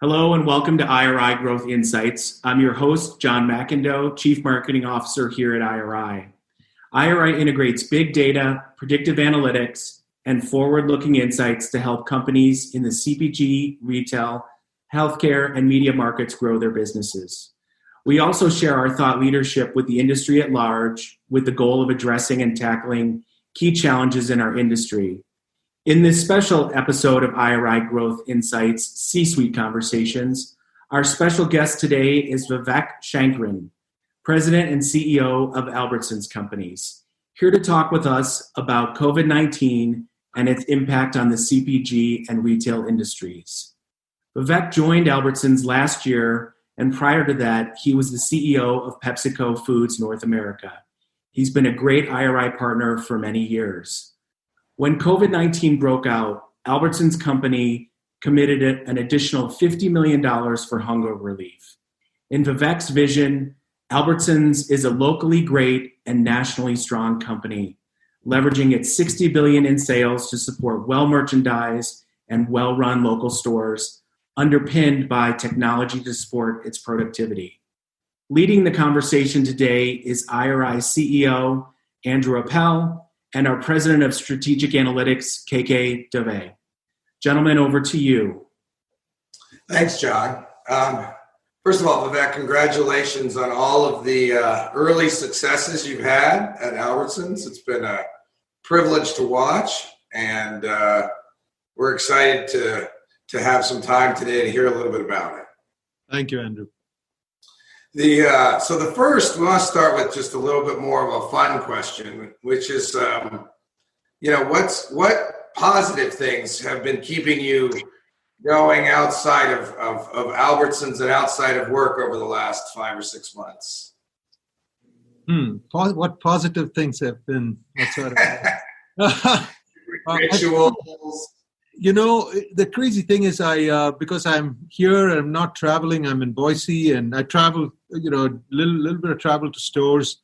Hello and welcome to IRI Growth Insights. I'm your host, John McIndoe, Chief Marketing Officer here at IRI. IRI integrates big data, predictive analytics, and forward-looking insights to help companies in the CPG, retail, healthcare, and media markets grow their businesses. We also share our thought leadership with the industry at large with the goal of addressing and tackling key challenges in our industry. In this special episode of IRI Growth Insights C-Suite Conversations, our special guest today is Vivek Shankran, President and CEO of Albertsons Companies, here to talk with us about COVID-19 and its impact on the CPG and retail industries. Vivek joined Albertsons last year, and prior to that, he was the CEO of PepsiCo Foods North America. He's been a great IRI partner for many years. When COVID-19 broke out, Albertsons Company committed an additional $50 million for hunger relief. In Vivek's vision, Albertsons is a locally great and nationally strong company, leveraging its $60 billion in sales to support well-merchandised and well-run local stores, underpinned by technology to support its productivity. Leading the conversation today is IRI CEO Andrew Appel, and our President of Strategic Analytics, KK Dove. Gentlemen, over to you. Thanks, John. First of all, Vivek, congratulations on all of the early successes you've had at Albertsons. It's been a privilege to watch, and we're excited to have some time today to hear a little bit about it. Thank you, Andrew. So the first, we want to start with just a little bit more of a fun question, which is, what positive things have been keeping you going outside of Albertsons and outside of work over the last 5 or 6 months? What positive things have been? Rituals. The crazy thing is because I'm here and I'm not traveling, I'm in Boise and I travel, a little bit of travel to stores.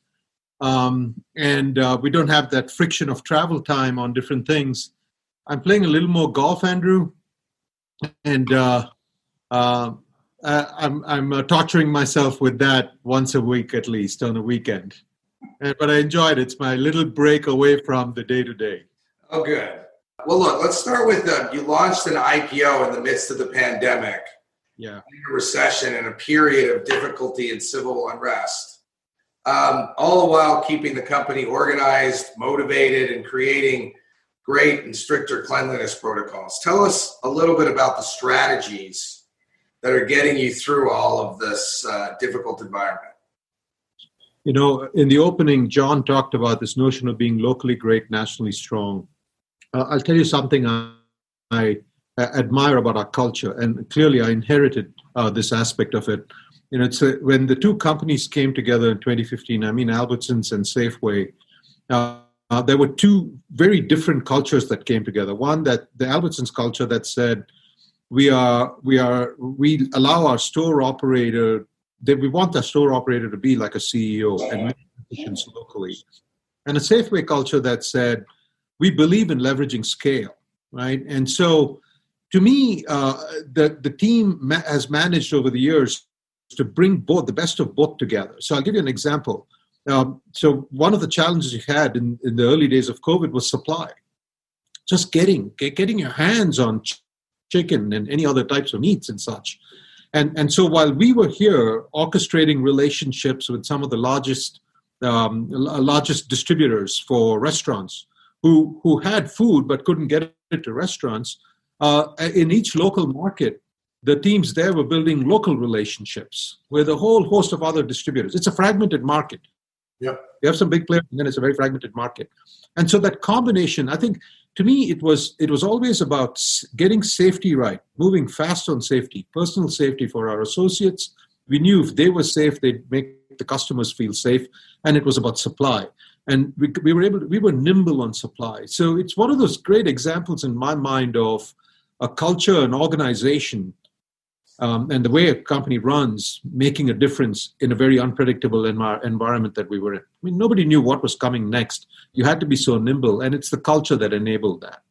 And we don't have that friction of travel time on different things. I'm playing a little more golf, Andrew. And I'm torturing myself with that once a week, at least on a weekend. But I enjoyed it. It's my little break away from the day-to-day. Oh, good. Well, look, let's start with you launched an IPO in the midst of the pandemic, a recession, and a period of difficulty and civil unrest, all the while keeping the company organized, motivated, and creating great and stricter cleanliness protocols. Tell us a little bit about the strategies that are getting you through all of this difficult environment. In the opening, John talked about this notion of being locally great, nationally strong. I'll tell you something I admire about our culture, and clearly I inherited this aspect of it. It's when the two companies came together in 2015, Albertsons and Safeway, there were two very different cultures that came together. One, that the Albertsons culture that said we allow our store operator, that we want the store operator to be like a CEO and make decisions locally. And a Safeway culture that said, we believe in leveraging scale, right? And so, to me, the team has managed over the years to bring the best of both together. So I'll give you an example. So one of the challenges you had in the early days of COVID was supply. Just getting your hands on chicken and any other types of meats and such. And so while we were here orchestrating relationships with some of the largest distributors for restaurants, who had food but couldn't get it to restaurants, in each local market, the teams there were building local relationships with a whole host of other distributors. It's a fragmented market. Yep. You have some big players, and then it's a very fragmented market. And so that combination, I think, to me, it was always about getting safety right, moving fast on safety, personal safety for our associates. We knew if they were safe, they'd make the customers feel safe, and it was about supply. And we were nimble on supply. So it's one of those great examples in my mind of a culture, an organization, and the way a company runs, making a difference in a very unpredictable environment that we were in. Nobody knew what was coming next. You had to be so nimble, and it's the culture that enabled that.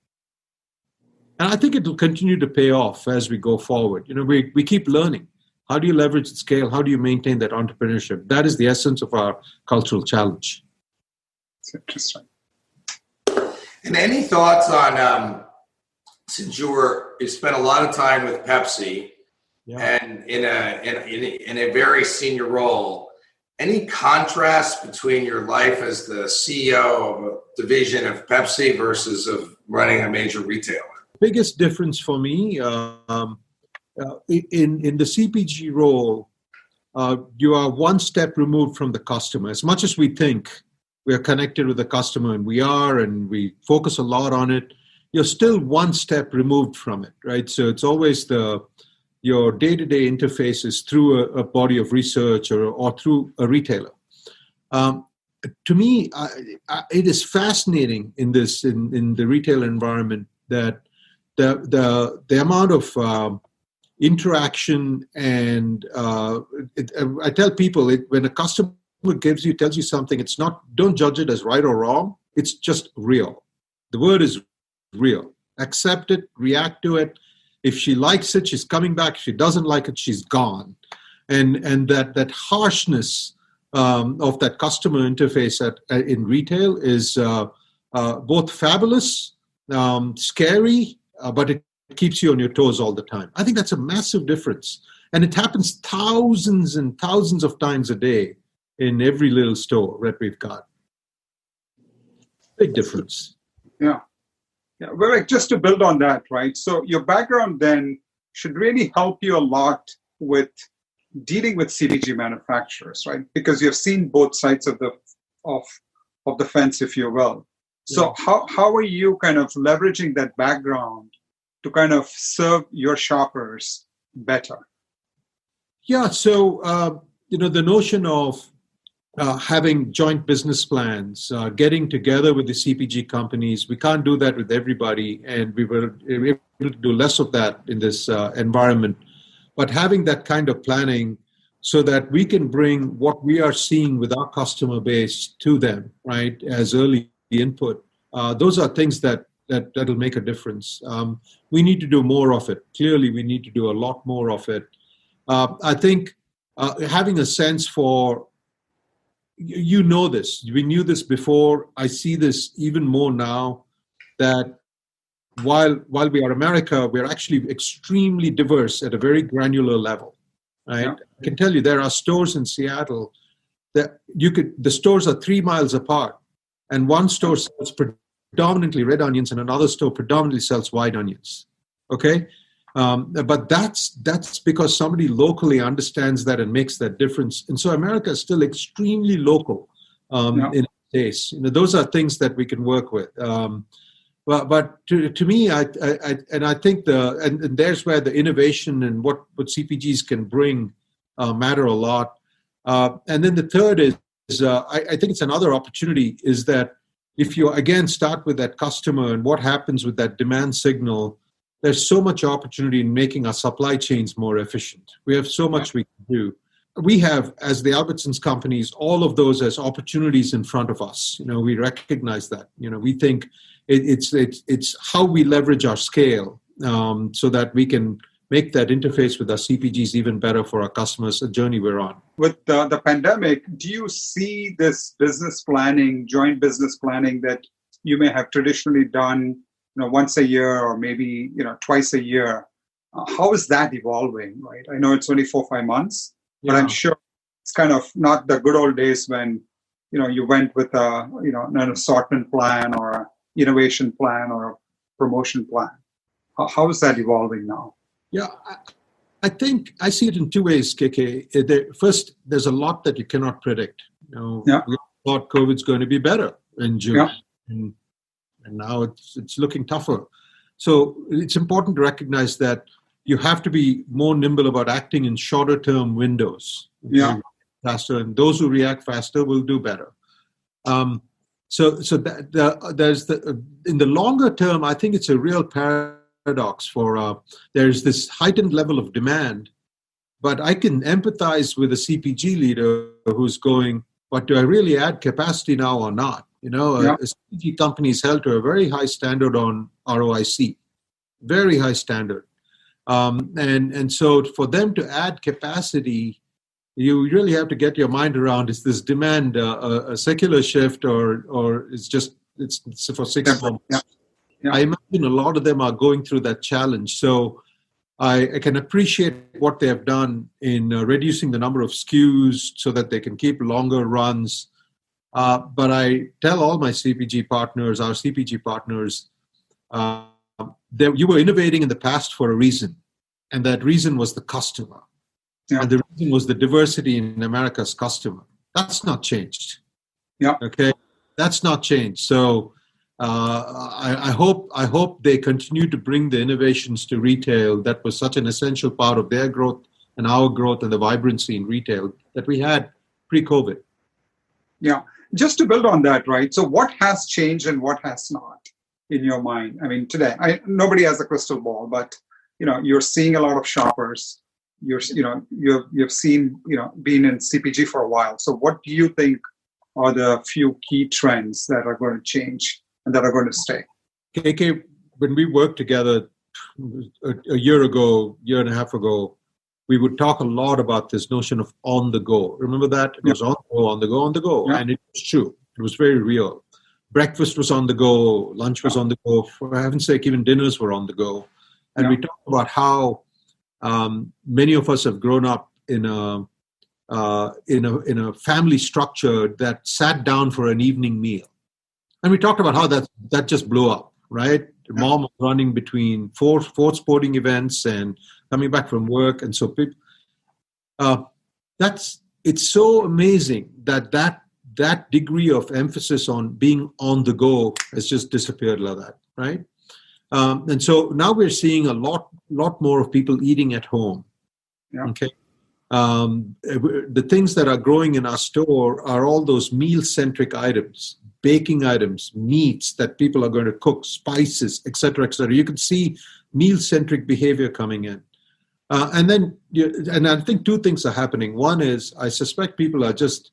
And I think it will continue to pay off as we go forward. We keep learning. How do you leverage the scale? How do you maintain that entrepreneurship? That is the essence of our cultural challenge. It's interesting. And any thoughts on, since you spent a lot of time with Pepsi, and in a very senior role, any contrast between your life as the CEO of a division of Pepsi versus of running a major retailer? Biggest difference for me in the CPG role, you are one step removed from the customer. As much as we think we are connected with the customer, and we focus a lot on it, you're still one step removed from it, right? So it's always your day-to-day interfaces through a body of research or through a retailer. To me, it is fascinating in the retail environment that the amount of interaction and I tell people when a customer tells you something, it's not, don't judge it as right or wrong. It's just real. The word is real. Accept it, react to it. If she likes it, she's coming back. If she doesn't like it, she's gone. And that harshness of that customer interface in retail is both fabulous, scary, but it keeps you on your toes all the time. I think that's a massive difference. And it happens thousands and thousands of times a day in every little store that we've got. Big difference. Yeah. Well, just to build on that, right? So your background then should really help you a lot with dealing with CPG manufacturers, right? Because you've seen both sides of the fence, if you will. So how are you kind of leveraging that background to kind of serve your shoppers better? Yeah, so the notion of having joint business plans, getting together with the CPG companies, we can't do that with everybody, and we were able to do less of that in this environment. But having that kind of planning so that we can bring what we are seeing with our customer base to them, right, as early input, those are things that'll make a difference. We need to do more of it. Clearly, we need to do a lot more of it. I think having a sense for, this, we knew this before, I see this even more now, that while we are America, we're actually extremely diverse at a very granular level, right? Yeah. I can tell you there are stores in Seattle that the stores are 3 miles apart, and one store sells predominantly red onions and another store predominantly sells white onions, okay? But that's because somebody locally understands that and makes that difference. And so America is still extremely local in taste. Those are things that we can work with. But to me, I think and there's where the innovation and what CPGs can bring matter a lot. And then the third is I think it's another opportunity is that if you again start with that customer and what happens with that demand signal. There's so much opportunity in making our supply chains more efficient. We have so much we can do. We have, as the Albertsons companies, all of those as opportunities in front of us. We recognize that. We think it's how we leverage our scale so that we can make that interface with our CPGs even better for our customers, a journey we're on. With the pandemic, do you see this business planning, joint business planning that you may have traditionally done once a year or maybe, twice a year. How is that evolving, right? I know it's only 4 or 5 months, but I'm sure it's kind of not the good old days when, you went with an assortment plan or an innovation plan or a promotion plan. How is that evolving now? Yeah, I think I see it in two ways, KK. First, there's a lot that you cannot predict. We thought COVID's going to be better in June. Yeah. And now it's looking tougher. So it's important to recognize that you have to be more nimble about acting in shorter term windows. Faster, and those who react faster will do better. So there's in the longer term, I think it's a real paradox for there's this heightened level of demand, but I can empathize with a CPG leader who's going, but do I really add capacity now or not? A CPG company is held to a very high standard on ROIC. very high standard. And so for them to add capacity, you really have to get your mind around, is this demand a secular shift or it's for 6 months? Yeah. Yeah. I imagine a lot of them are going through that challenge. So I can appreciate what they have done in reducing the number of SKUs so that they can keep longer runs. But I tell all my CPG partners, our CPG partners, that you were innovating in the past for a reason. And that reason was the customer. Yeah. And the reason was the diversity in America's customer. That's not changed. Yeah. Okay. That's not changed. So I hope they continue to bring the innovations to retail that was such an essential part of their growth and our growth and the vibrancy in retail that we had pre-COVID. Yeah. Just to build on that, right? So what has changed and what has not in your mind? I mean, today, nobody has a crystal ball, but you're seeing a lot of shoppers. You've seen, been in CPG for a while. So what do you think are the few key trends that are going to change and that are going to stay? KK, when we worked together a year and a half ago, we would talk a lot about this notion of on the go. Remember that? It was on the go. Yeah. And it was true. It was very real. Breakfast was on the go. Lunch was on the go. For heaven's sake, even dinners were on the go. And we talked about how many of us have grown up in a family structure that sat down for an evening meal. And we talked about how that just blew up, right? Mom was running between four sporting events and coming back from work. And so people, it's so amazing that degree of emphasis on being on the go has just disappeared like that, right? And so now we're seeing a lot more of people eating at home. Yeah. Okay. The things that are growing in our store are all those meal-centric items, baking items, meats that people are going to cook, spices, et cetera, et cetera. You can see meal-centric behavior coming in. And I think two things are happening. One is I suspect people are just,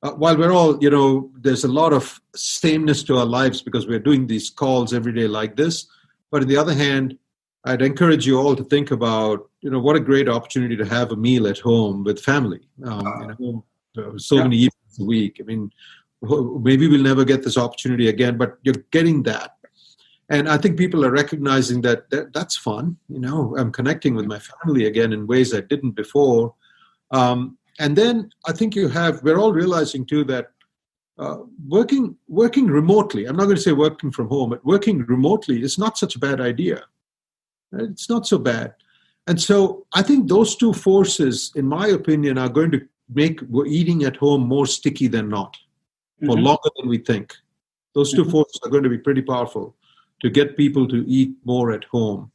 while we're all, there's a lot of sameness to our lives because we're doing these calls every day like this. But on the other hand, I'd encourage you all to think about, what a great opportunity to have a meal at home with family. Many evenings a week. I mean, maybe we'll never get this opportunity again, but you're getting that. And I think people are recognizing that that's fun. I'm connecting with my family again in ways I didn't before. And then I think we're all realizing too that working remotely, I'm not going to say working from home, but working remotely is not such a bad idea. It's not so bad. And so I think those two forces, in my opinion, are going to make eating at home more sticky than not, for longer than we think. Those two forces are going to be pretty powerful to get people to eat more at home.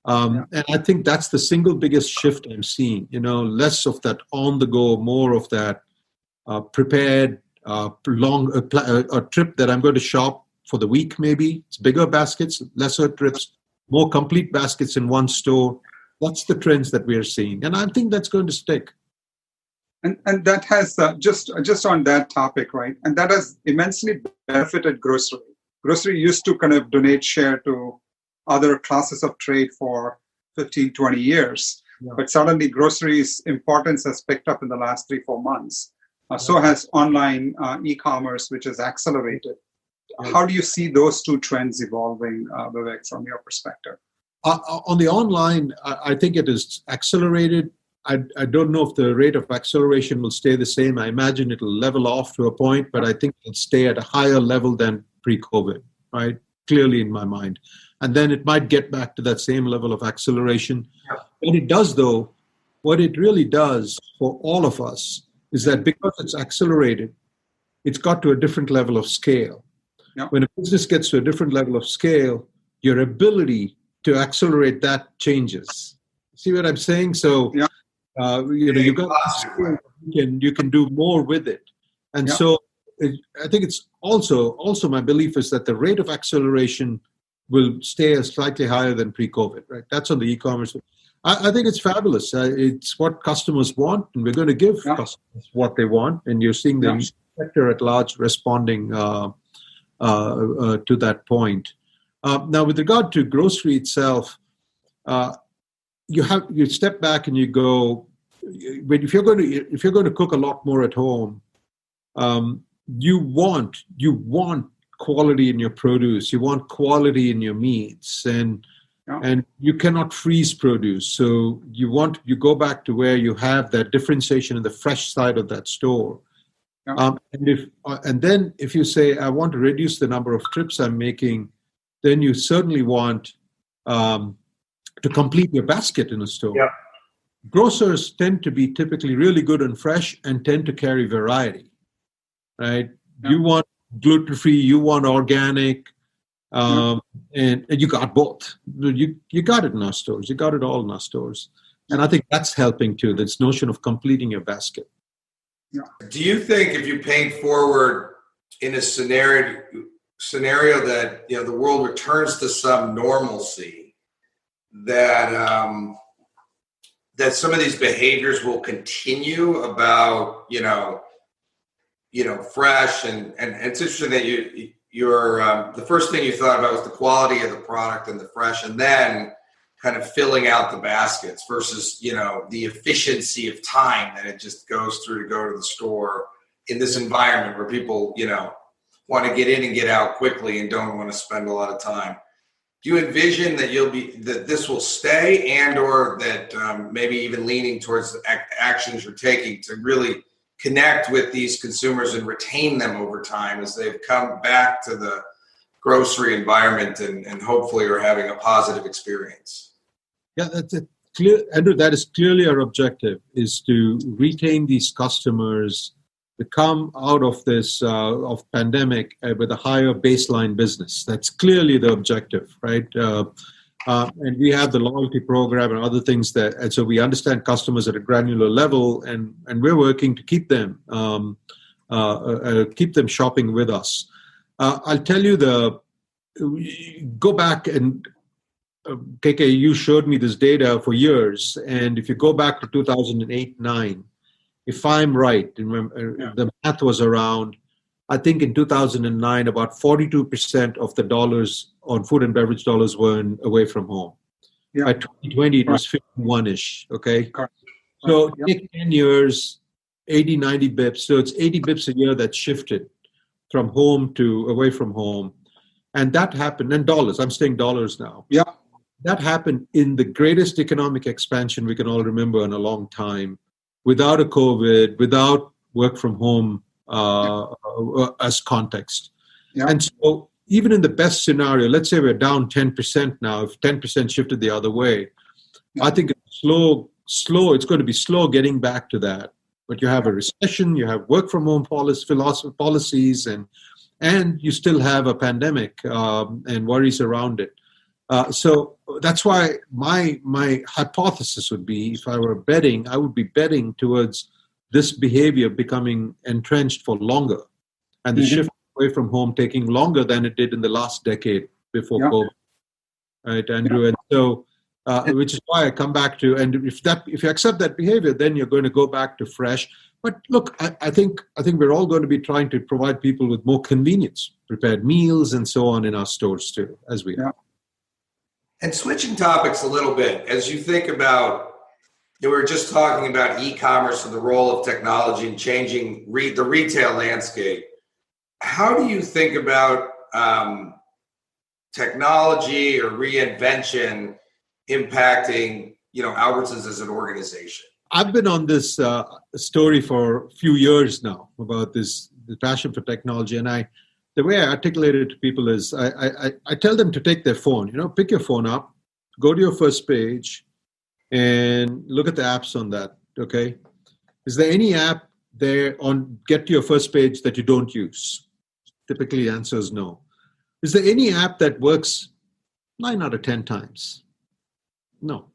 And I think that's the single biggest shift I'm seeing, less of that on the go, more of that prepared, a trip that I'm going to shop for the week, maybe. It's bigger baskets, lesser trips, more complete baskets in one store. That's the trends that we are seeing. And I think that's going to stick. And that has, just on that topic, right? And that has immensely benefited grocery. Grocery used to kind of donate share to other classes of trade for 15, 20 years. Yeah. But suddenly grocery's importance has picked up in the last 3-4 months. So has online e-commerce, which has accelerated. Yeah. How do you see those two trends evolving, Vivek, from your perspective? On the online, I think it is accelerated. I don't know if the rate of acceleration will stay the same. I imagine it'll level off to a point, but I think it'll stay at a higher level than pre-COVID, right? Clearly in my mind. And then it might get back to that same level of acceleration. Yeah. What it does, though, what it really does for all of us is that because it's accelerated, it's got to a different level of scale. Yeah. When a business gets to a different level of scale, your ability to accelerate that changes. See what I'm saying? So, yeah. You can do more with it. And so I think it's also my belief is that the rate of acceleration will stay slightly higher than pre-COVID, right? That's on the e-commerce. I think it's fabulous. It's what customers want, and we're going to give customers what they want. And you're seeing the sector at large responding to that point. Now, with regard to grocery itself, you step back and you go, but if you're going to cook a lot more at home, you want quality in your produce, you want quality in your meats, and you cannot freeze produce. So you go back to where you have that differentiation in the fresh side of that store. And then if you say, I want to reduce the number of trips I'm making, then you certainly want to complete your basket in a store. Yeah. Grocers tend to be typically really good and fresh and tend to carry variety, right? Yeah. You want gluten-free, you want organic, and you got both. You got it in our stores. You got it all in our stores. And I think that's helping too, this notion of completing your basket. Yeah. Do you think if you paint forward in a scenario that the world returns to some normalcy, that that some of these behaviors will continue about fresh and it's interesting that you're the first thing you thought about was the quality of the product and the fresh, and then kind of filling out the baskets versus the efficiency of time that it just goes through to go to the store in this environment where people want to get in and get out quickly and don't want to spend a lot of time. Do you envision that this will stay, and or that maybe even leaning towards the actions you're taking to really connect with these consumers and retain them over time as they've come back to the grocery environment and hopefully are having a positive experience? Yeah, that's it. Clear, Andrew, that is clearly our objective, is to retain these customers to come out of this of pandemic with a higher baseline business. That's clearly the objective, right? And we have the loyalty program and other things and so we understand customers at a granular level, and we're working to keep them shopping with us. I'll tell you go back and KK, you showed me this data for years, and if you go back to 2008-9, if I'm right, remember, the math was around, I think in 2009, about 42% of the dollars on food and beverage dollars were away from home. Yeah. By 2020, it was 51-ish, okay? So take 10 years, 80, 90 bips. So it's 80 bips a year that shifted from home to away from home. And that happened, and dollars, I'm saying dollars now. Yeah. That happened in the greatest economic expansion we can all remember in a long time, without a COVID, without work from home as context. Yeah. And so even in the best scenario, let's say we're down 10% now, if 10% shifted the other way, I think it's it's going to be slow getting back to that. But you have a recession, you have work from home policies, and you still have a pandemic and worries around it. So that's why my hypothesis would be, if I were betting, I would be betting towards this behavior becoming entrenched for longer, and the shift away from home taking longer than it did in the last decade before COVID. Right, Andrew? Yeah. And so, which is why I come back to, and if you accept that behavior, then you're going to go back to fresh. But look, I think we're all going to be trying to provide people with more convenience, prepared meals and so on in our stores too, as we are. And switching topics a little bit, as you think about, we were just talking about e-commerce and the role of technology and changing the retail landscape. How do you think about technology or reinvention impacting, Albertsons as an organization? I've been on this story for a few years now about the passion for technology, and the way I articulate it to people is I tell them to take their phone, pick your phone up, go to your first page, and look at the apps on that, okay? Is there any app there on get to your first page that you don't use? Typically, the answer is no. Is there any app that works 9 out of 10 times? No.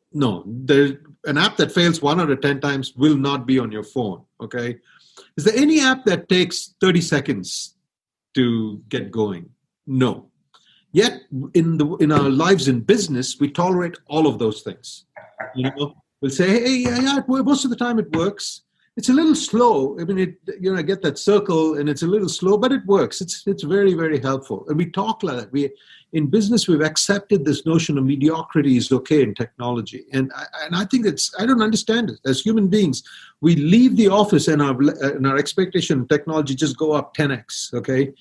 There's an app that fails 1 out of 10 times will not be on your phone, okay? Is there any app that takes 30 seconds to get going? No. Yet in our lives in business, we tolerate all of those things. We'll say, hey, yeah, most of the time it works. it's a little slow. I mean, I get that circle, and it's a little slow, but it works. It's very, very helpful. And we talk like that. In business, we've accepted this notion of mediocrity is okay in technology, and I think I don't understand it. As human beings, we leave the office, and our expectation of technology just go up 10x. Okay,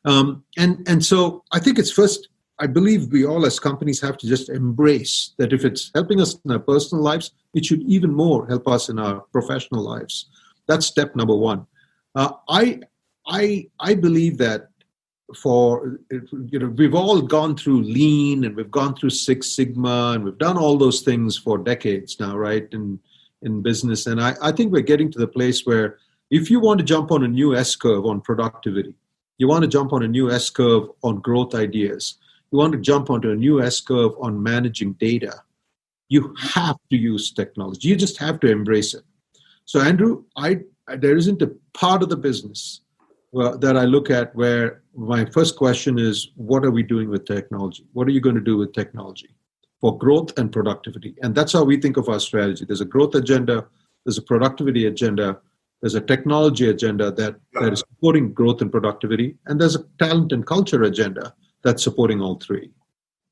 and so I think it's first. I believe we all as companies have to just embrace that if it's helping us in our personal lives, it should even more help us in our professional lives. That's step number one. I believe that we've all gone through Lean, and we've gone through Six Sigma, and we've done all those things for decades now, right, in business. And I think we're getting to the place where if you want to jump on a new S-curve on productivity, you want to jump on a new S-curve on growth ideas, you want to jump onto a new S-curve on managing data, you have to use technology. You just have to embrace it. So, Andrew, there isn't a part of the business that I look at where my first question is, what are we doing with technology? What are you going to do with technology for growth and productivity? And that's how we think of our strategy. There's a growth agenda, there's a productivity agenda, there's a technology agenda that is supporting growth and productivity, and there's a talent and culture agenda that's supporting all three.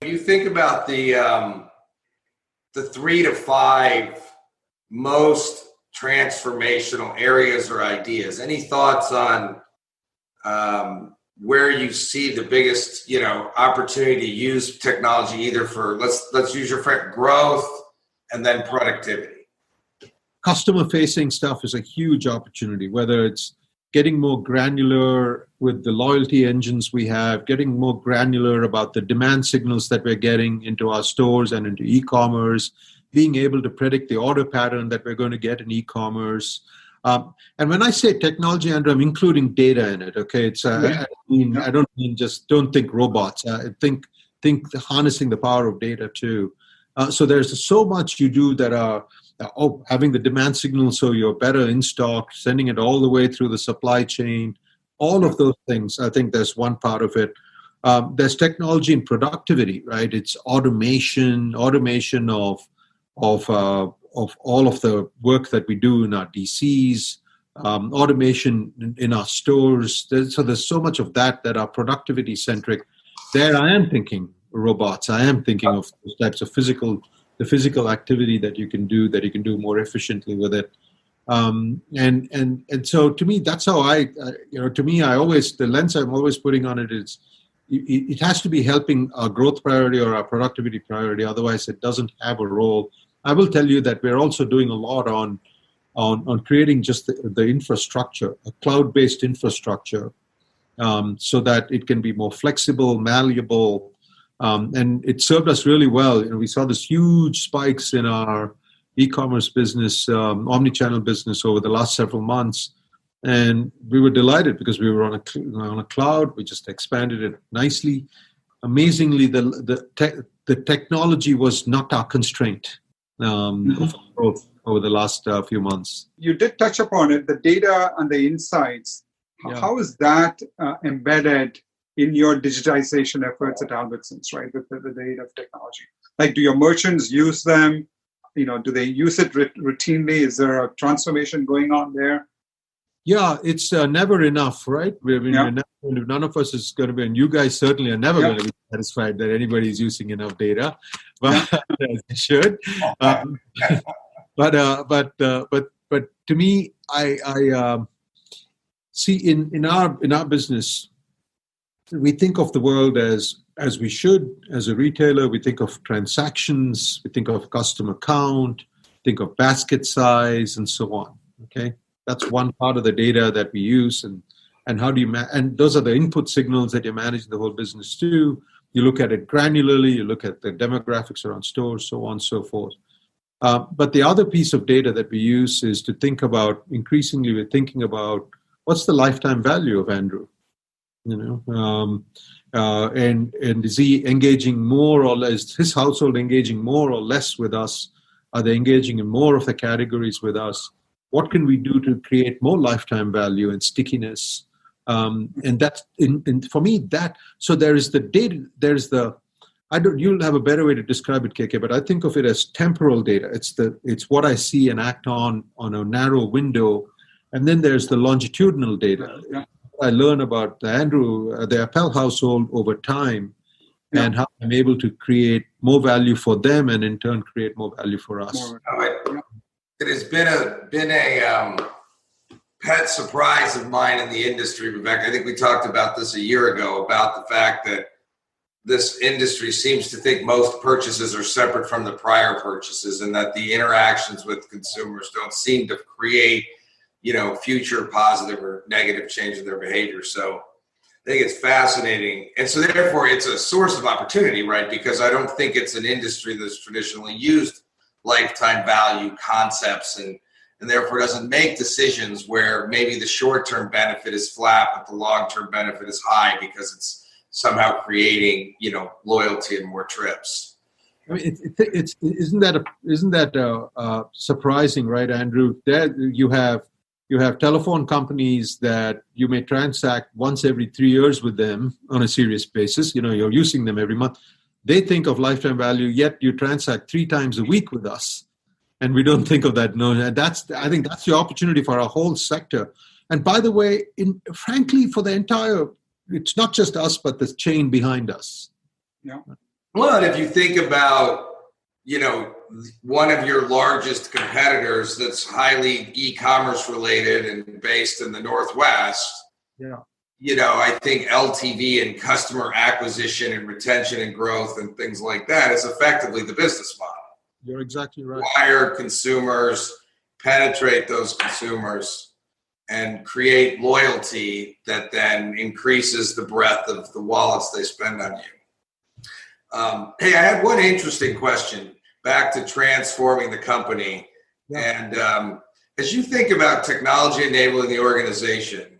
You think about the 3 to 5 most transformational areas or ideas. Any thoughts on where you see the biggest, opportunity to use technology, either for let's use your friend growth and then productivity? Customer-facing stuff is a huge opportunity, whether it's getting more granular with the loyalty engines we have, getting more granular about the demand signals that we're getting into our stores and into e-commerce, being able to predict the order pattern that we're going to get in e-commerce. And when I say technology, Andrew, I'm including data in it. Okay, it's I don't mean just don't think robots. Think harnessing the power of data too. So there's so much you do that are having the demand signal so you're better in stock, sending it all the way through the supply chain, all of those things. I think there's one part of it. There's technology and productivity, right? It's automation of all of the work that we do in our DCs, automation in our stores. There's so much of that are productivity centric. There I am thinking robots. I am thinking of those types of the physical activity that you can do more efficiently with it. And so to me, that's how the lens I'm always putting on it is it has to be helping our growth priority or our productivity priority. Otherwise, it doesn't have a role. I will tell you that we're also doing a lot on creating just the infrastructure, a cloud-based infrastructure, so that it can be more flexible, malleable, and it served us really well. We saw this huge spikes in our e-commerce business, omni-channel business over the last several months, and we were delighted because we were on a cloud. We just expanded it nicely. Amazingly, the technology was not our constraint of growth over the last few months. You did touch upon it, the data and the insights. Yeah. How is that embedded in your digitization efforts at Albertsons, right, with the aid of technology? Like, do your merchants use them? Do they use it routinely? Is there a transformation going on there? Yeah, it's never enough, right? None of us is going to be, and you guys certainly are never going to be satisfied that anybody is using enough data, but they should. But to me, I see in our business, we think of the world as we should as a retailer. We think of transactions, we think of customer count, think of basket size, and so on. Okay, that's one part of the data that we use, and how do you and those are the input signals that you manage the whole business to. You look at it granularly, you look at the demographics around stores, so on and so forth. But the other piece of data that we use is to think about, increasingly we're thinking about, what's the lifetime value of Andrew? And is he engaging more or less, his household engaging more or less with us? Are they engaging in more of the categories with us? What can we do to create more lifetime value and stickiness? And that's for me, that, so there is the data, there's the You'll have a better way to describe it, KK, but I think of it as temporal data. It's what I see and act on a narrow window. And then there's the longitudinal data. Yeah. I learn about the Appel household over time, and how I'm able to create more value for them and in turn create more value for us. It has been a pet surprise of mine in the industry, Rebecca. I think we talked about this a year ago, about the fact that this industry seems to think most purchases are separate from the prior purchases, and that the interactions with consumers don't seem to create, future positive or negative change in their behavior. So I think it's fascinating. And so therefore it's a source of opportunity, right? Because I don't think it's an industry that's traditionally used lifetime value concepts and therefore doesn't make decisions where maybe the short-term benefit is flat, but the long-term benefit is high because it's somehow creating, loyalty and more trips. I mean, isn't that surprising, right, Andrew? That you have telephone companies that you may transact once every 3 years with them on a serious basis. You're using them every month. They think of lifetime value, yet you transact 3 times a week with us, and we don't think of that. No, I think that's the opportunity for our whole sector. And by the way, frankly, for the entire. It's not just us, but the chain behind us. Yeah. Well, and if you think about, one of your largest competitors that's highly e-commerce related and based in the Northwest, I think LTV and customer acquisition and retention and growth and things like that is effectively the business model. You're exactly right. Acquire consumers, penetrate those consumers, and create loyalty that then increases the breadth of the wallets they spend on you. Hey, I had one interesting question back to transforming the company. Yeah. And as you think about technology enabling the organization,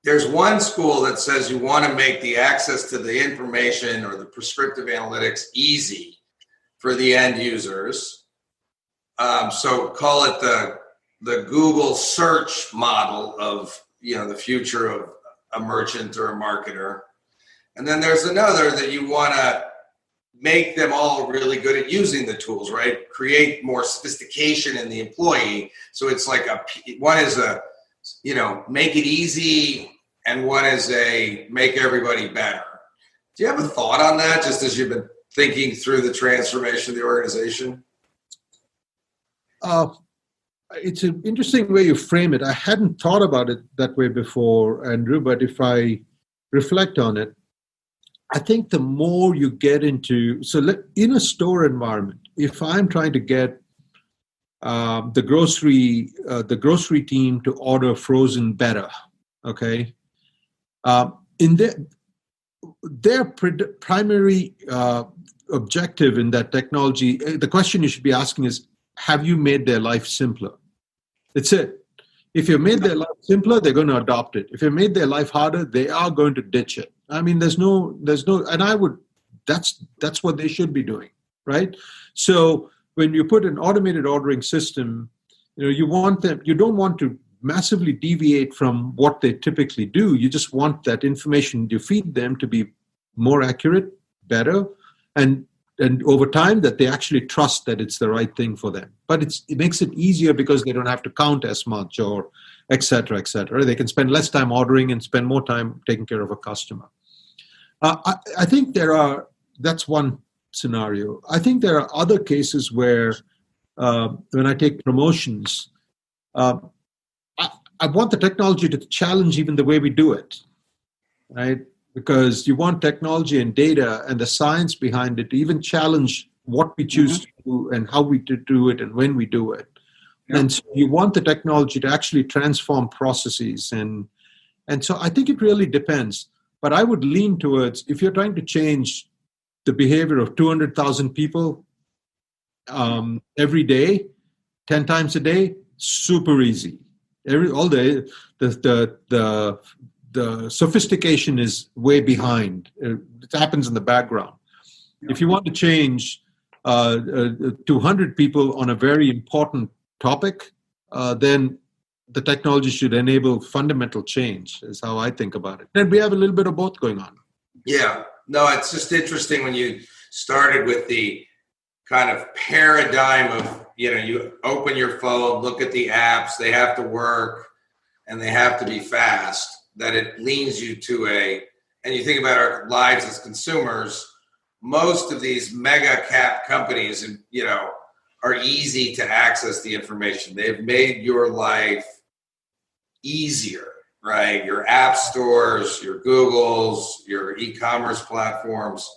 there's one school that says you want to make the access to the information or the prescriptive analytics easy for the end users. So call it the Google search model of, the future of a merchant or a marketer. And then there's another that you want to make them all really good at using the tools, right? Create more sophistication in the employee. So it's like one is make it easy, and one is make everybody better. Do you have a thought on that, just as you've been thinking through the transformation of the organization? It's an interesting way you frame it. I hadn't thought about it that way before, Andrew, but if I reflect on it, I think the more you get into, in a store environment, if I'm trying to get the grocery team to order frozen better, okay, in their primary objective in that technology, the question you should be asking is, have you made their life simpler? That's it. If you've made their life simpler, they're going to adopt it. If you've made their life harder, they are going to ditch it. I mean, that's what they should be doing, right? So when you put an automated ordering system, you don't want to massively deviate from what they typically do. You just want that information you feed them to be more accurate, better, and over time that they actually trust that it's the right thing for them. But it makes it easier because they don't have to count as much or et cetera, et cetera. They can spend less time ordering and spend more time taking care of a customer. I think that's one scenario. I think there are other cases where when I take promotions, I want the technology to challenge even the way we do it, right? Because you want technology and data and the science behind it to even challenge what we choose to do and how we do it and when we do it. Yeah. And so you want the technology to actually transform processes. And so I think it really depends. But I would lean towards, if you're trying to change the behavior of 200,000 people every day, 10 times a day, super easy. All day, the sophistication is way behind. It happens in the background. Yeah. If you want to change 200 people on a very important topic, then the technology should enable fundamental change, is how I think about it. And we have a little bit of both going on. Yeah. No, it's just interesting when you started with the kind of paradigm of, you open your phone, look at the apps, they have to work and they have to be fast, that it leans you to and you think about our lives as consumers, most of these mega cap companies, are easy to access the information. They've made your life easier, right? Your app stores, your Googles, your e-commerce platforms,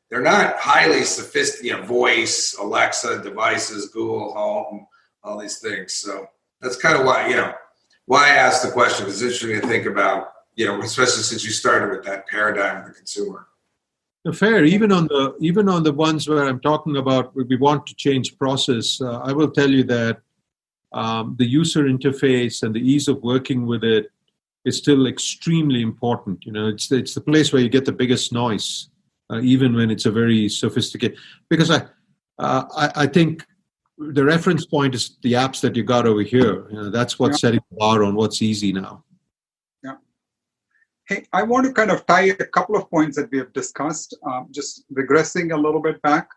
they're not highly sophisticated, voice, Alexa devices, Google Home, all these things. So that's kind of why, why I asked the question. It's interesting to think about, especially since you started with that paradigm of the consumer. Fair. Even on the ones where I'm talking about, we want to change process. I will tell you that the user interface and the ease of working with it is still extremely important. It's the place where you get the biggest noise, even when it's a very sophisticated. Because I think the reference point is the apps that you got over here. That's what's setting the bar on what's easy now. Hey, I want to kind of tie a couple of points that we have discussed, just regressing a little bit back.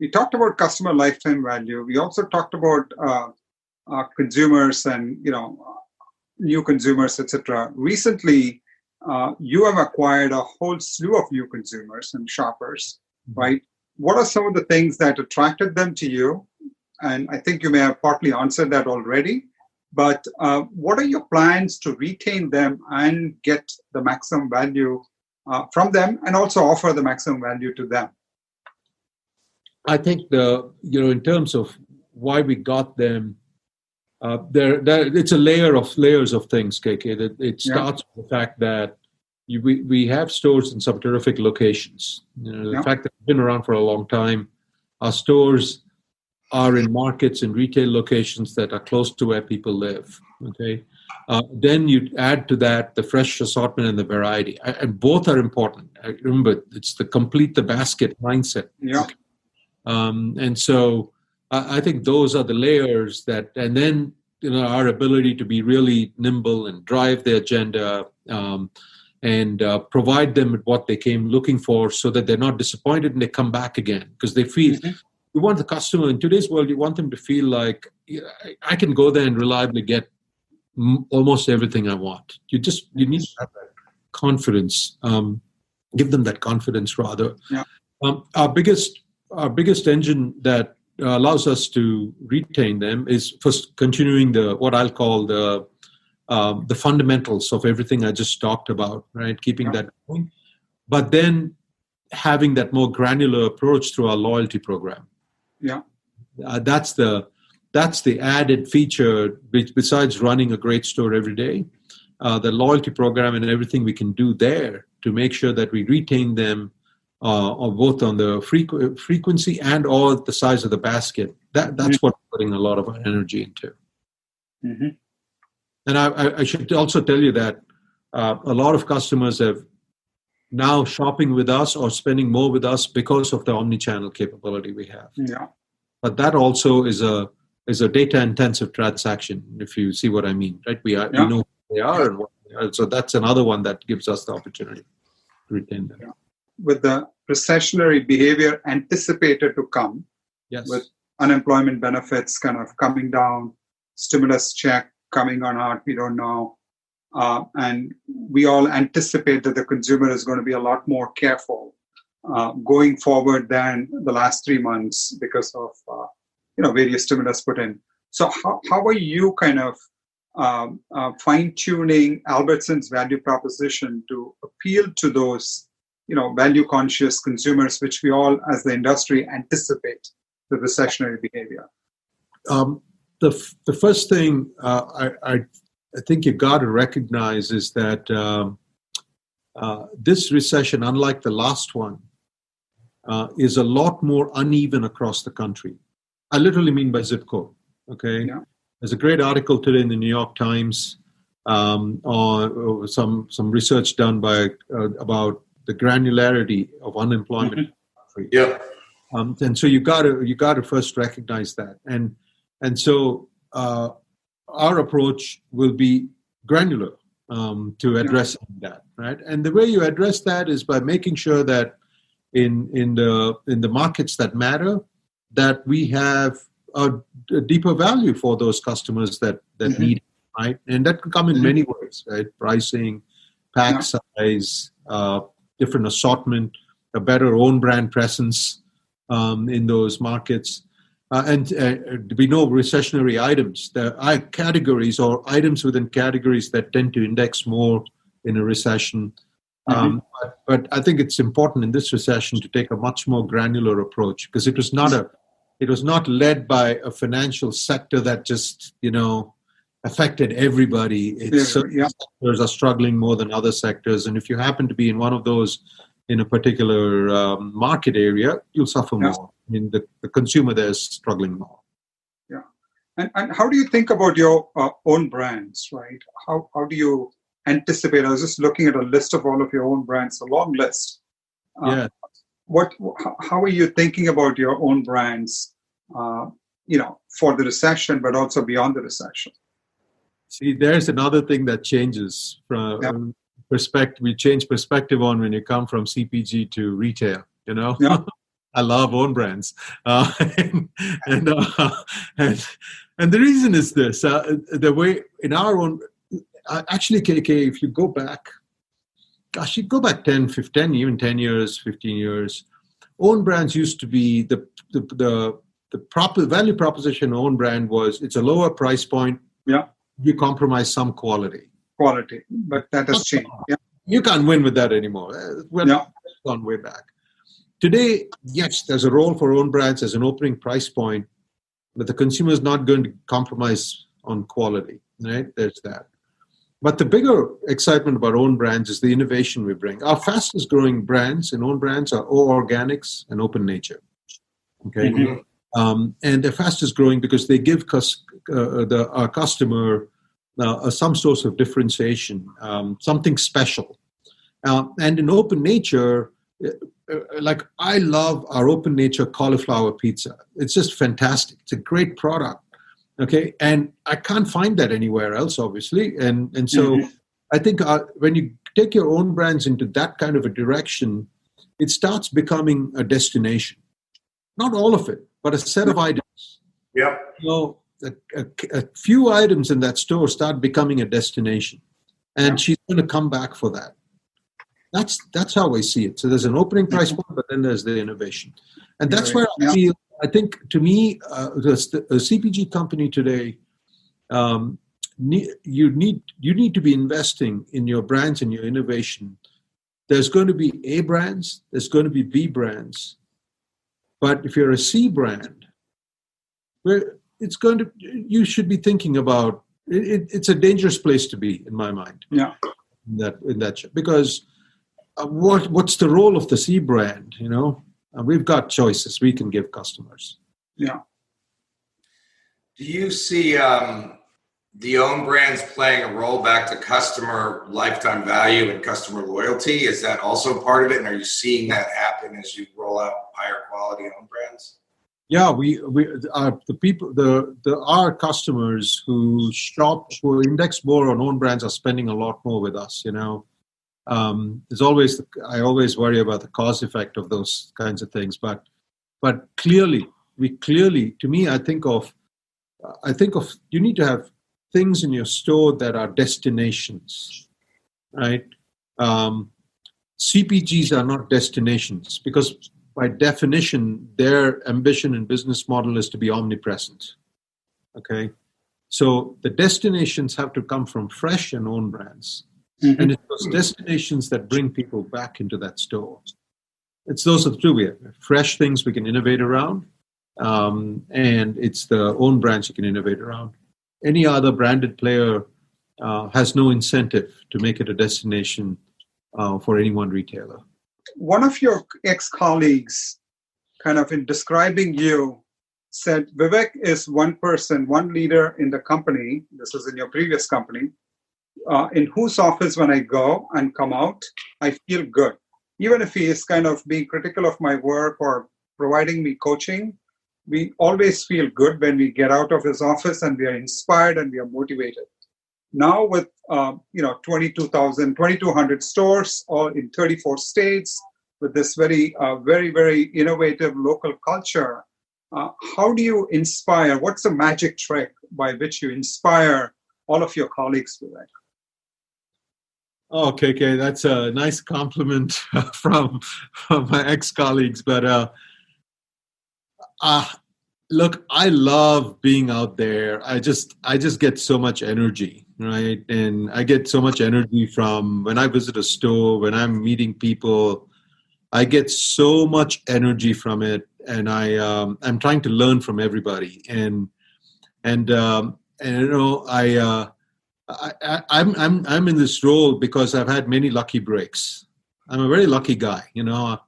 We talked about customer lifetime value. We also talked about consumers and, new consumers, etc. Recently, you have acquired a whole slew of new consumers and shoppers, right? What are some of the things that attracted them to you? And I think you may have partly answered that already. But what are your plans to retain them and get the maximum value from them, and also offer the maximum value to them? I think in terms of why we got them, it's a layers of things, KK. It starts with the fact that we have stores in some terrific locations. The fact that we've been around for a long time, our stores are in markets and retail locations that are close to where people live. Okay, then you add to that the fresh assortment and the variety, and both are important. Remember, it's the complete the basket mindset. Okay? And so I think those are the layers and then our ability to be really nimble and drive the agenda and provide them with what they came looking for, so that they're not disappointed and they come back again because they feel. You want the customer in today's world, you want them to feel like I can go there and reliably get almost everything I want. You need to have that confidence. Give them that confidence rather. Our biggest engine that allows us to retain them is first continuing what I'll call the fundamentals of everything I just talked about, right? Keeping that going, but then having that more granular approach through our loyalty program. That's the added feature besides running a great store every day. The loyalty program and everything we can do there to make sure that we retain them, both on the frequency and or the size of the basket. That's what we're putting a lot of our energy into. And I should also tell you that a lot of customers have now shopping with us or spending more with us because of the omni-channel capability we have. But that also is a data-intensive transaction, if you see what I mean, right? We know who they are and what they are. So that's another one that gives us the opportunity to retain them. With the recessionary behavior anticipated to come, with unemployment benefits kind of coming down, stimulus check coming or not, we don't know. And we all anticipate that the consumer is going to be a lot more careful going forward than the last 3 months because of various stimulus put in. So how are you kind of fine-tuning Albertsons' value proposition to appeal to those value-conscious consumers, which we all, as the industry, anticipate the recessionary behavior? The first thing I think you've got to recognize is that this recession, unlike the last one, is a lot more uneven across the country. I literally mean by zip code. Okay, there's a great article today in the New York Times on some research done by about the granularity of unemployment in the country. And so you got to first recognize that, and so. Our approach will be granular to addressing that, right? And the way you address that is by making sure that in the markets that matter, that we have a deeper value for those customers that need it, right? And that can come in many ways, right? Pricing, pack size, different assortment, a better own brand presence in those markets. And we know recessionary items. There are categories or items within categories that tend to index more in a recession. But I think it's important in this recession to take a much more granular approach, because it was not led by a financial sector that just affected everybody. Certain sectors are struggling more than other sectors, and if you happen to be in one of those in a particular market area, you'll suffer more. I mean, the consumer there is struggling more. Yeah. And how do you think about your own brands, right? How do you anticipate? I was just looking at a list of all of your own brands, a long list. Yeah. How are you thinking about your own brands, for the recession, but also beyond the recession? See, there's another thing that changes from perspective. We change perspective on when you come from CPG to retail. I love own brands, and the reason is this: the way in our own. Actually, KK, if you go back, you go back 10, 15, even 10 years, 15 years, own brands used to be the proper value proposition. Own brand was, it's a lower price point. Yeah. You compromise some quality. But that has changed. Yeah. You can't win with that anymore. We've gone way back. Today, yes, there's a role for own brands as an opening price point, but the consumer is not going to compromise on quality, right? There's that. But the bigger excitement about own brands is the innovation we bring. Our fastest growing brands in own brands are O Organics and Open Nature. Okay, and they're fastest growing because they give our customer some source of differentiation, something special. And in Open Nature, I love our Open Nature cauliflower pizza. It's just fantastic. It's a great product. Okay, and I can't find that anywhere else, obviously. And so I think when you take your own brands into that kind of a direction, it starts becoming a destination. Not all of it, but a set of items. Yeah. A few items in that store start becoming a destination. And she's going to come back for that. That's how I see it. So there's an opening price point, but then there's the innovation. And that's where I think, to me, a CPG company today, you need to be investing in your brands and your innovation. There's going to be A brands, there's going to be B brands. But if you're a C brand, you should be thinking about it's a dangerous place to be, in my mind. Yeah. In that because what's the role of the C brand? We've got choices we can give customers. Yeah. Do you see the own brands playing a role back to customer lifetime value and customer loyalty? Is that also part of it? And are you seeing that happen as you roll out higher quality own brands? Yeah, our customers who index more on own brands are spending a lot more with us. There's always I always worry about the cause effect of those kinds of things, but clearly, to me, I think of you need to have things in your store that are destinations, right? CPGs are not destinations because by definition, their ambition and business model is to be omnipresent. Okay, so the destinations have to come from fresh and own brands. And it's those destinations that bring people back into that store. It's those are the two. We have fresh things we can innovate around, and it's the own brands you can innovate around. Any other branded player has no incentive to make it a destination for any one retailer. One of your ex-colleagues, kind of in describing you, said Vivek is one person, one leader in the company. This was in your previous company. In whose office when I go and come out, I feel good. Even if he is kind of being critical of my work or providing me coaching, we always feel good when we get out of his office and we are inspired and we are motivated. Now with 2,200 stores all in 34 states, with this very innovative local culture. How do you inspire? What's the magic trick by which you inspire all of your colleagues with that? Oh, KK, that's a nice compliment from my ex-colleagues. But look, I love being out there. I just get so much energy, right? And I get so much energy from when I visit a store, when I'm meeting people. I get so much energy from it, and I'm trying to learn from everybody. And you know, I'm in this role because I've had many lucky breaks. I'm a very lucky guy, you know.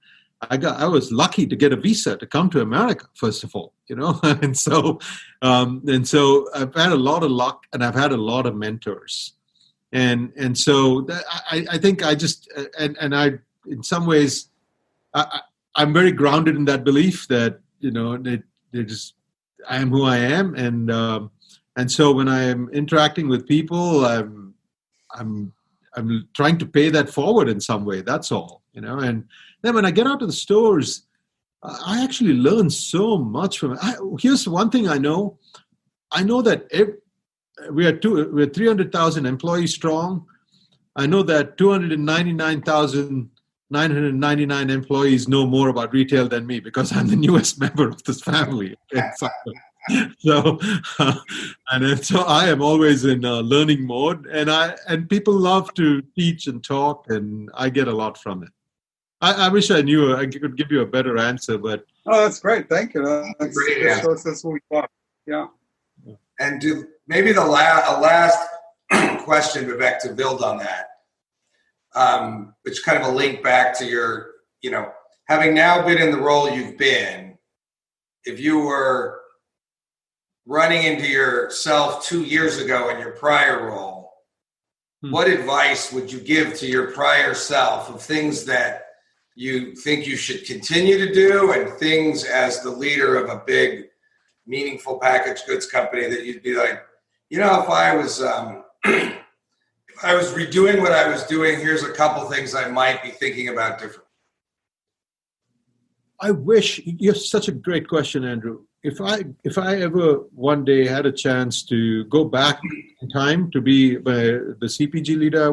I was lucky to get a visa to come to America, first of all, you know, and so I've had a lot of luck, and I've had a lot of mentors, and so I think I just and I in some ways I'm very grounded in that belief that, you know, I am who I am, and so when I am interacting with people, I'm trying to pay that forward in some way. That's all, you know. And then when I get out to the stores, I actually learn so much from it. Here's one thing I know. I know that we're 300,000 employees strong. I know that 299,999 employees know more about retail than me because I'm the newest member of this family. So I am always in learning mode, and people love to teach and talk, and I get a lot from it. I wish I knew I could give you a better answer, but that's great. Thank you. That's great. That's what we thought. Yeah. And maybe a last question, Vivek, to build on that, which kind of a link back to your, you know, having now been in the role you've been. If you were running into yourself 2 years ago in your prior role, what advice would you give to your prior self of things that you think you should continue to do, and things as the leader of a big, meaningful packaged goods company that you'd be like, you know, if I was redoing what I was doing, here's a couple things I might be thinking about differently? I wish. You're such a great question, Andrew. If I ever one day had a chance to go back in time to be the CPG leader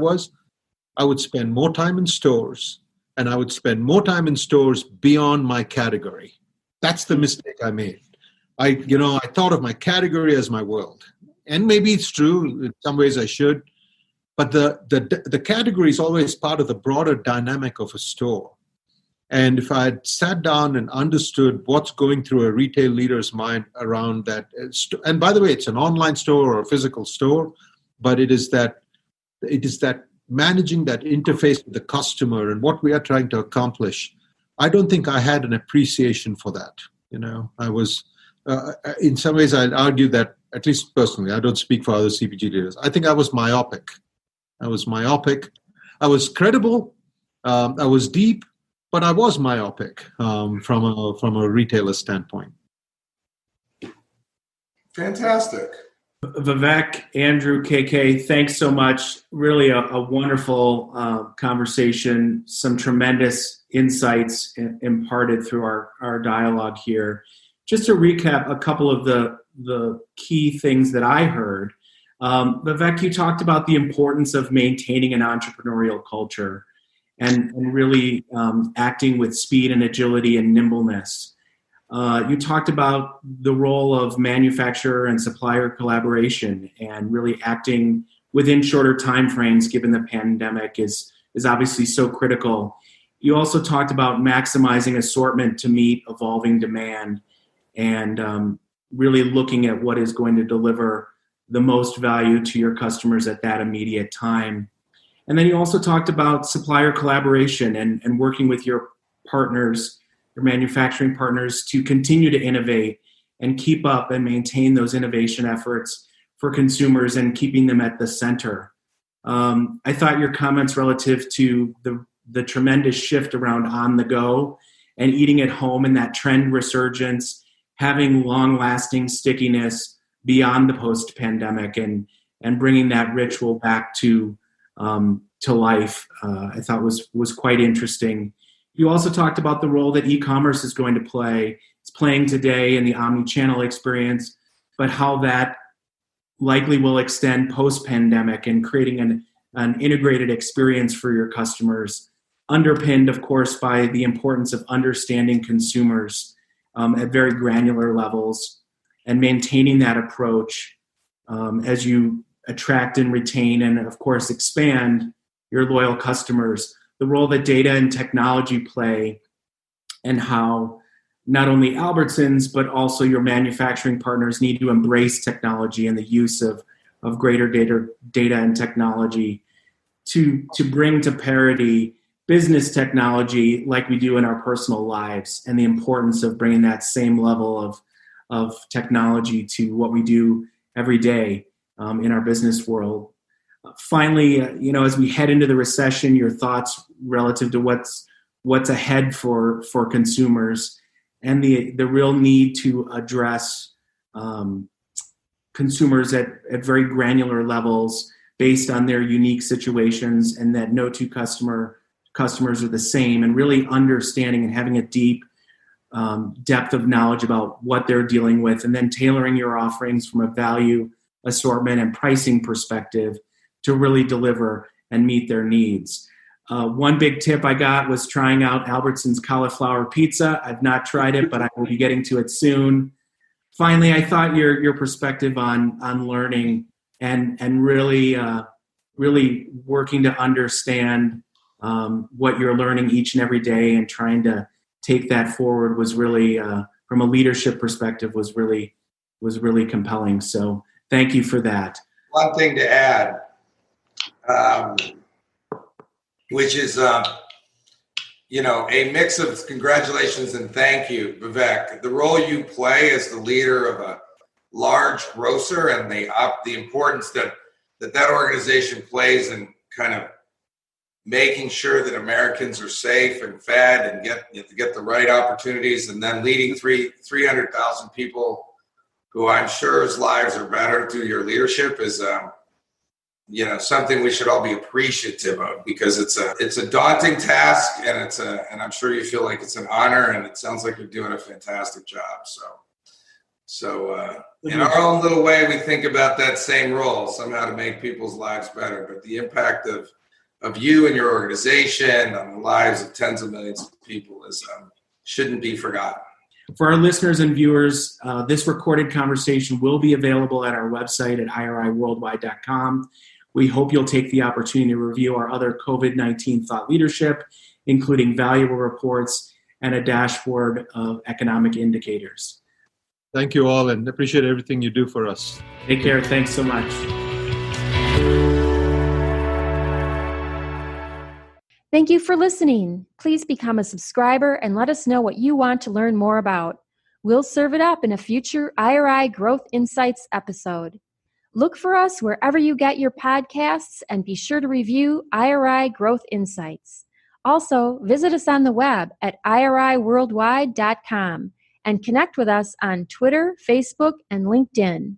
I would spend more time in stores, and I would spend more time in stores beyond my category. That's the mistake I made. I thought of my category as my world, and maybe it's true. In some ways, I should, but the category is always part of the broader dynamic of a store. And if I had sat down and understood what's going through a retail leader's mind around that, and by the way, it's an online store or a physical store, but it is that managing that interface with the customer and what we are trying to accomplish. I don't think I had an appreciation for that. You know, I was, in some ways, I'd argue that, at least personally, I don't speak for other CPG leaders. I think I was myopic. I was credible. I was deep. But I was myopic from a retailer standpoint. Fantastic. Vivek, Andrew, KK, thanks so much. Really a wonderful conversation. Some tremendous insights imparted through our dialogue here. Just to recap a couple of the key things that I heard. Vivek, you talked about the importance of maintaining an entrepreneurial culture and really acting with speed and agility and nimbleness. You talked about the role of manufacturer and supplier collaboration and really acting within shorter timeframes, given the pandemic is obviously so critical. You also talked about maximizing assortment to meet evolving demand and really looking at what is going to deliver the most value to your customers at that immediate time. And then you also talked about supplier collaboration and working with your partners, your manufacturing partners, to continue to innovate and keep up and maintain those innovation efforts for consumers and keeping them at the center. I thought your comments relative to the tremendous shift around on the go and eating at home and that trend resurgence, having long-lasting stickiness beyond the post-pandemic and bringing that ritual back to life, I thought was quite interesting. You also talked about the role that e-commerce is going to play. It's playing today in the omni-channel experience, but how that likely will extend post-pandemic and creating an integrated experience for your customers, underpinned, of course, by the importance of understanding consumers at very granular levels and maintaining that approach as you attract and retain and, of course, expand your loyal customers. The role that data and technology play and how not only Albertsons, but also your manufacturing partners need to embrace technology and the use of greater data and technology to bring to parity business technology like we do in our personal lives, and the importance of bringing that same level of technology to what we do every day in our business world. Finally, as we head into the recession, your thoughts relative to what's ahead for consumers and the real need to address consumers at very granular levels based on their unique situations, and that no two customers are the same, and really understanding and having a deep depth of knowledge about what they're dealing with, and then tailoring your offerings from a value, assortment, and pricing perspective to really deliver and meet their needs. One big tip I got was trying out Albertsons cauliflower pizza. I've not tried it, but I will be getting to it soon. Finally, I thought your perspective on learning and really working to understand what you're learning each and every day and trying to take that forward was really, from a leadership perspective, was really compelling. So thank you for that. One thing to add, which is, a mix of congratulations and thank you, Vivek. The role you play as the leader of a large grocer and the importance that organization plays in kind of making sure that Americans are safe and fed and get the right opportunities, and then leading 300,000 people who I'm sure's lives are better through your leadership is something we should all be appreciative of, because it's a daunting task, and I'm sure you feel like it's an honor, and it sounds like you're doing a fantastic job. So in our own little way, we think about that same role somehow to make people's lives better. But the impact of you and your organization on the lives of tens of millions of people shouldn't be forgotten. For our listeners and viewers, this recorded conversation will be available at our website at iriworldwide.com. We hope you'll take the opportunity to review our other COVID-19 thought leadership, including valuable reports and a dashboard of economic indicators. Thank you all, and appreciate everything you do for us. Take care. Thanks so much. Thank you for listening. Please become a subscriber and let us know what you want to learn more about. We'll serve it up in a future IRI Growth Insights episode. Look for us wherever you get your podcasts, and be sure to review IRI Growth Insights. Also, visit us on the web at iriworldwide.com and connect with us on Twitter, Facebook, and LinkedIn.